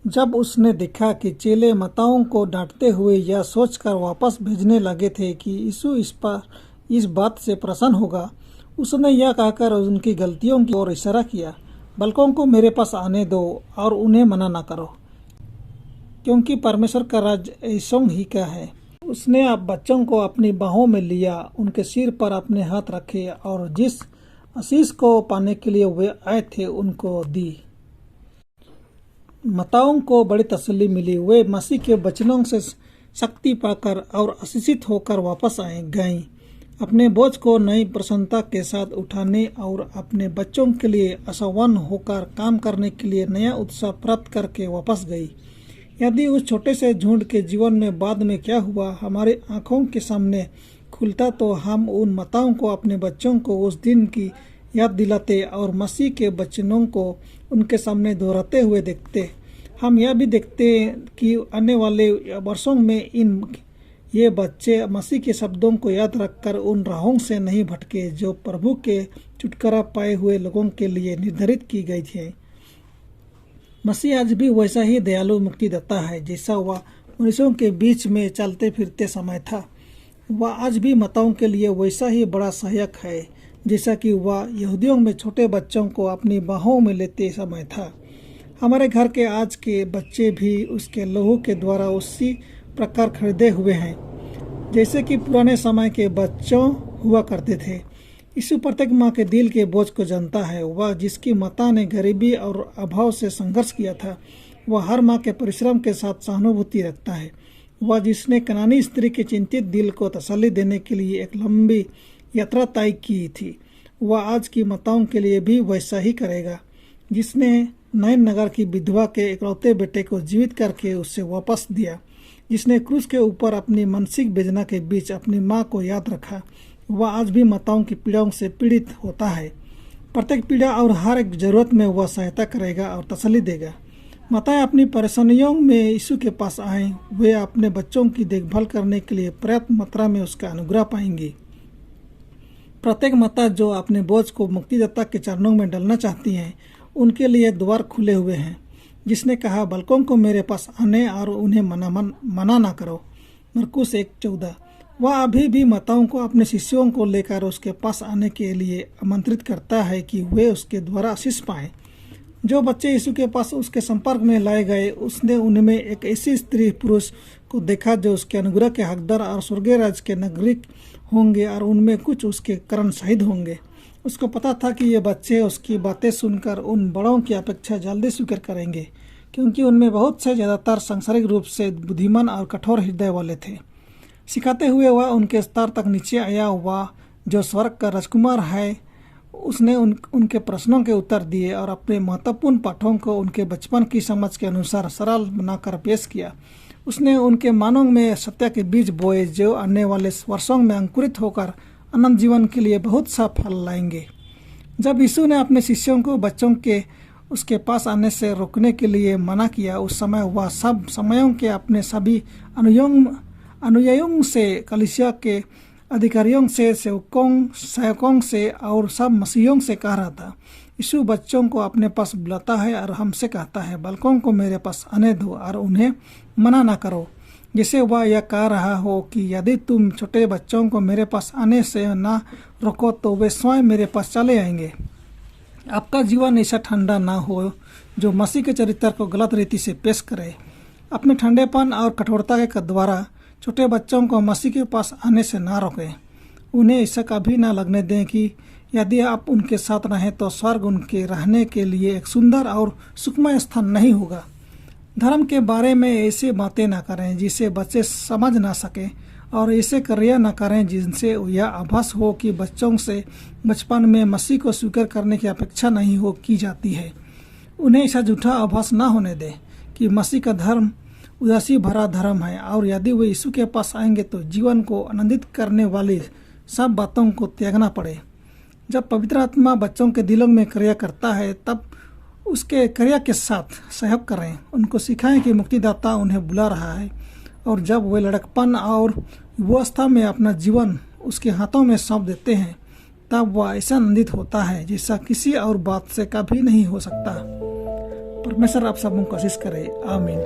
जब उसने देखा कि चेले माताओं को डांटते हुए यह सोचकर वापस भेजने लगे थे कि यीशु इस बात से प्रसन्न होगा, उसने यह कहकर उनकी गलतियों की ओर इशारा किया, बालकों को मेरे पास आने दो और उन्हें मना न करो, क्योंकि परमेश्वर का राज्य ऐसों ही का है। उसने अब बच्चों को अपनी बाहों में लिया, उनके सिर पर अपने हाथ रखे और जिस आशीष को पाने के लिए वे आए थे उनको दी। माताओं को बड़ी तसल्ली मिली। वे मसीह के वचनों से शक्ति पाकर और आशीषित होकर वापस गईं, अपने बोझ को नई प्रसन्नता के साथ उठाने और अपने बच्चों के लिए आशावान होकर काम करने के लिए नया उत्साह प्राप्त करके वापस गई। यदि उस छोटे से झुंड के जीवन में बाद में क्या हुआ हमारी आंखों के सामने खुलता, तो हम उन माताओं को अपने बच्चों को उस दिन की याद दिलाते और मसीह के वचनों को उनके सामने दोहराते हुए देखते। हम यह भी देखते कि आने वाले वर्षों में ये बच्चे मसीह के शब्दों को याद रखकर उन राहों से नहीं भटके जो प्रभु के छुटकारा पाए हुए लोगों के लिए निर्धारित की गई थी। मसीह आज भी वैसा ही दयालु मुक्तिदाता है जैसा वह मनुष्यों के बीच में चलते फिरते समय था। वह आज भी माताओं के लिए वैसा ही बड़ा सहायक है जैसा कि वह यहूदियों में छोटे बच्चों को अपनी बाहों में लेते समय था। हमारे घर के आज के बच्चे भी उसके लहू के द्वारा उसी प्रकार खरीदे हुए हैं जैसे कि पुराने समय के बच्चों हुआ करते थे। यीशु प्रत्येक माँ के दिल के बोझ को जानता है। वह जिसकी माता ने गरीबी और अभाव से संघर्ष किया था, वह हर माँ के परिश्रम के साथ सहानुभूति रखता है। वह जिसने कनानी स्त्री के चिंतित दिल को तसल्ली देने के लिए एक लंबी यात्रा तय की थी, वह आज की माताओं के लिए भी वैसा ही करेगा। जिसने नयन नगर की विधवा के इकलौते बेटे को जीवित करके उससे वापस दिया, जिसने क्रूस के ऊपर अपनी मानसिक वेदना के बीच अपनी माँ को याद रखा, वह आज भी माताओं की पीड़ाओं से पीड़ित होता है। प्रत्येक पीड़ा और हर एक जरूरत में वह सहायता करेगा और तसल्ली देगा। माताएं अपनी परेशानियों में यीशु के पास आएं, वे अपने बच्चों की देखभाल करने के लिए पर्याप्त मात्रा में उसका अनुग्रह पाएंगी। प्रत्येक माता जो अपने बोझ को मुक्तिदाता के चरणों में डालना चाहती हैं, उनके लिए द्वार खुले हुए हैं। जिसने कहा, बालकों को मेरे पास आने और उन्हें मना ना करो, मरकुस 1:14। वह अभी भी माताओं को अपने शिष्यों को लेकर उसके पास आने के लिए आमंत्रित करता है कि वे उसके द्वारा आशीष पाएं। जो बच्चे यीशु के पास उसके संपर्क में लाए गए, उसने उनमें एक ऐसी स्त्री पुरुष को देखा जो उसके अनुग्रह के हकदार और स्वर्गीय राज्य के नागरिक होंगे और उनमें कुछ उसके कारण शहीद होंगे। उसको पता था कि ये बच्चे उसकी बातें सुनकर उन बड़ों की अपेक्षा जल्दी स्वीकार करेंगे, क्योंकि उनमें बहुत से ज़्यादातर सांसारिक रूप से बुद्धिमान और कठोर हृदय वाले थे। सिखाते हुए वह उनके स्तर तक नीचे आया। वह जो स्वर्ग का राजकुमार है, उसने उनके प्रश्नों के उत्तर दिए और अपने महत्वपूर्ण पाठों को उनके बचपन की समझ के अनुसार सरल बनाकर पेश किया। उसने उनके मानों में सत्य के बीज बोए जो आने वाले वर्षों में अंकुरित होकर अनंत जीवन के लिए बहुत सा फल लाएंगे। जब यीशु ने अपने शिष्यों को बच्चों के उसके पास आने से रोकने के लिए मना किया, उस समय वह सब समयों के अपने सभी अनुयायियों से, कलीसिया के अधिकारियों से, सेवकों से और सब मसीहियों से कह रहा था। यीशु बच्चों को अपने पास बुलाता है और हमसे कहता है, बालकों को मेरे पास आने दो और उन्हें मना ना करो। जिसे वह यह कह रहा हो कि यदि तुम छोटे बच्चों को मेरे पास आने से ना रोको तो वे स्वयं मेरे पास चले आएंगे। आपका जीवन ऐसा ठंडा ना हो जो मसीह के चरित्र को गलत रीति से पेश करे। अपने ठंडेपन और कठोरता के द्वारा छोटे बच्चों को मसीह के पास आने से ना रोकें। उन्हें ऐसा कभी ना लगने दें कि यदि आप उनके साथ रहें तो स्वर्ग उनके रहने के लिए एक सुंदर और सुखमय स्थान नहीं होगा। धर्म के बारे में ऐसे बातें ना करें जिसे बच्चे समझ ना सकें, और ऐसे क्रिया न करें जिनसे यह आभास हो कि बच्चों से बचपन में मसीह को स्वीकार करने की अपेक्षा नहीं हो की जाती है। उन्हें ऐसा झूठा आभास न होने दें कि मसीह का धर्म उदासी भरा धर्म है, और यदि वे यीशु के पास आएंगे तो जीवन को आनंदित करने वाली सब बातों को त्यागना पड़े। जब पवित्र आत्मा बच्चों के दिलों में क्रिया करता है, तब उसके क्रिया के साथ सहयोग करें। उनको सिखाएं कि मुक्तिदाता उन्हें बुला रहा है, और जब वे लड़कपन और युवावस्था में अपना जीवन उसके हाथों में सौंप देते हैं, तब वह ऐसा आनंदित होता है जैसा किसी और बात से कभी नहीं हो सकता। परमेश्वर आप सबको कोशिश करे। आमीन।